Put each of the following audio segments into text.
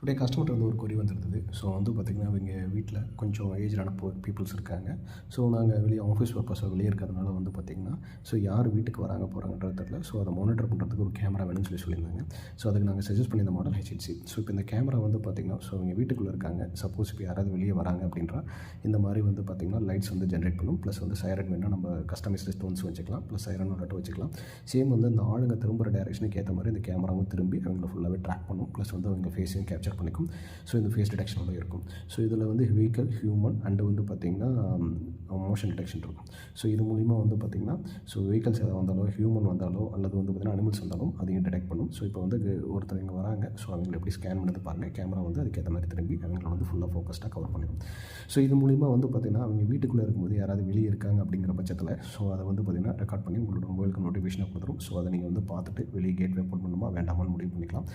Today கஸ்டமர்கிட்ட வந்து ஒரு கொரி வந்திருந்தது. ஸோ வந்து பார்த்திங்கன்னா, அவங்க வீட்டில கொஞ்சம் ஏஜ்டான பீப்புள்ஸ் இருக்காங்க. ஸோ நாங்கள் வெளியே ஆஃபீஸ் பர்ப்பஸாக வெளியே இருக்கிறதுனால வந்து பார்த்திங்கன்னா, ஸோ யார் வீட்டுக்கு வராங்க போகிறாங்கன்றது தெரியல. ஸோ அதை மானிட்டர் பண்ணுறதுக்கு ஒரு கேமரா வேணும்னு சொல்லியிருந்தாங்க. ஸோ அதுக்கு நாங்கள் சஜெஸ்ட் பண்ணியிருந்த மாடல் ஹெச்எட்சி. ஸோ இப்போ இந்த கேமரா வந்து பார்த்திங்கன்னா, ஸோ அவங்க வீட்டுக்குள்ளே இருக்காங்க. சப்போஸ் இப்போ யாராவது வெளியே வராங்க அப்படின்றா இந்த மாதிரி வந்து பார்த்திங்கன்னா லைட்ஸ் வந்து ஜென்ரேட் பண்ணும். ப்ளஸ் வந்து சைரன் வேணால் நம்ம கஸ்டமைஸ்டு ஸ்டோன்ஸ் வச்சுக்கலாம். ப்ளஸ் சைரன் நட்டு வச்சுக்கலாம். சேம் வந்து இந்த ஆளுங்க திரும்புகிற டைரெக்ஷனுக்கு ஏற்ற மாதிரி இந்த கேமராவும் திரும்பி அவங்கள ஃபுல்லாகவே ட்ராக் பண்ணும். ப்ளஸ் வந்து அவங்க ஃபேஸையும் கேப்சர் பண்ணிக்கும். ஸோ இந்த ஃபேஸ் டிடெக்ஷனோட இருக்கும். ஸோ இதில் வந்து வெஹிக்கல், ஹியூமன் அண்டு வந்து பார்த்திங்கன்னா மோஷன் டிடெக்ஷன் இருக்கும். ஸோ இது மூலிமா வந்து பார்த்திங்கன்னா, ஸோ வெஹிக்கல்ஸ் எதாவது வந்தாலோ, ஹியூமன் வந்தாலோ, அல்லது வந்து பார்த்திங்கன்னா அனிமல்ஸ் வந்தாலும் அதையும் டிடெக்ட் பண்ணும். ஸோ இப்போ வந்து ஒருத்தர் இங்கே வராங்க. ஸோ அவங்களை எப்படி ஸ்கேன் பண்ணது பாருங்கள். கேமரா வந்து அதுக்கேற்ற மாதிரி திரும்பி அவங்கள வந்து ஃபுல்லாக ஃபோக்கஸ்டாக கவர் பண்ணிடும். ஸோ இது மூலிமா வந்து பார்த்திங்கன்னா, அவங்க வீட்டுக்குள்ளே இருக்கும்போது யாராவது வெளியே இருக்காங்க அப்படிங்கிற பட்சத்தில் ஸோ அதை வந்து பார்த்திங்கன்னா ரெக்கார்ட் பண்ணி உங்களோட மொபைலுக்கு நோட்டிஃபிகேஷனாக கொடுத்துரும். ஸோ அதை நீங்கள் வந்து பார்த்துட்டு வெளியே கேட்வே போட் பண்ணணுமா வேண்டாமான்னு முடிவு பண்ணிக்கலாம்.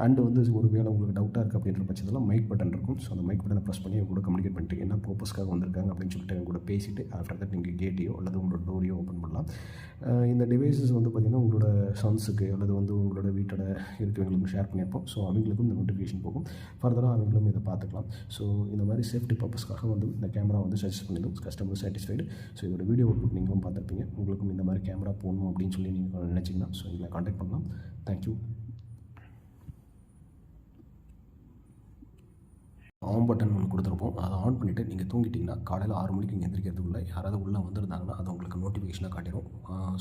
அண்டு வந்து ஒரு வேளை உங்களுக்கு டவுட்டாக இருக்குது அப்படின்ற பட்சத்தில் மைக் பட்டன் இருக்கும். ஸோ அந்த மைக் பட்டனை ப்ரெஸ் பண்ணி அவங்க கூட கம்யூனிகேட் பண்ணிட்டு என்ன பர்பஸ்க்காக வந்திருக்காங்க அப்படின்னு சொல்லிட்டு அவங்க கூட பேசிவிட்டு ஆஃப்டர் தட் நீங்கள் கேட்டையோ அல்லது உங்களோட டோரையோ ஓப்பன் பண்ணலாம். இந்த டிவைஸஸ் வந்து பார்த்திங்கன்னா உங்களோட சன்ஸுக்கு அல்லது வந்து உங்களோட வீட்டோட இருக்கிறவங்களுக்கு ஷேர் பண்ணியிருப்போம். ஸோ அவங்களுக்கும் இந்த நோட்டிஃபிகேஷன் போகும். ஃபர்தராக அவங்களும் இதை பார்த்துக்கலாம். ஸோ இந்த மாதிரி சேஃப்டி பர்பஸ்க்காக வந்து இந்த கேமரா வந்து சஜஸ்ட் பண்ணிடும். Customer satisfied. ஸோ இதோட வீடியோ அவுட்புட் நீங்களும் பார்த்துருப்பீங்க. உங்களுக்கும் இந்த மாதிரி கேமரா போடணும் அப்படின்னு சொல்லி நீங்கள் நினச்சிங்கன்னா ஸோ எங்களை கான்டாக்ட் பண்ணலாம். தேங்க்யூ. ஆன் பட்டன் ஒன்று கொடுத்துருப்போம். அதை ஆன் பண்ணிவிட்டு நீங்கள் தூங்கிட்டிங்கன்னா காலையில் 6 மணிக்கு நீங்கள் எந்திரிக்கிறதுக்குள்ளே யாராவது உள்ளே வந்திருந்தாங்கன்னா அது உங்களுக்கு நோட்டிஃபிகேஷனாக காட்டிடும்.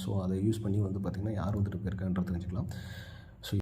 ஸோ அதை யூஸ் பண்ணி வந்து பார்த்திங்கன்னா யார் வந்துட்டு போயிருக்கான்றது தெரிஞ்சுக்கலாம்.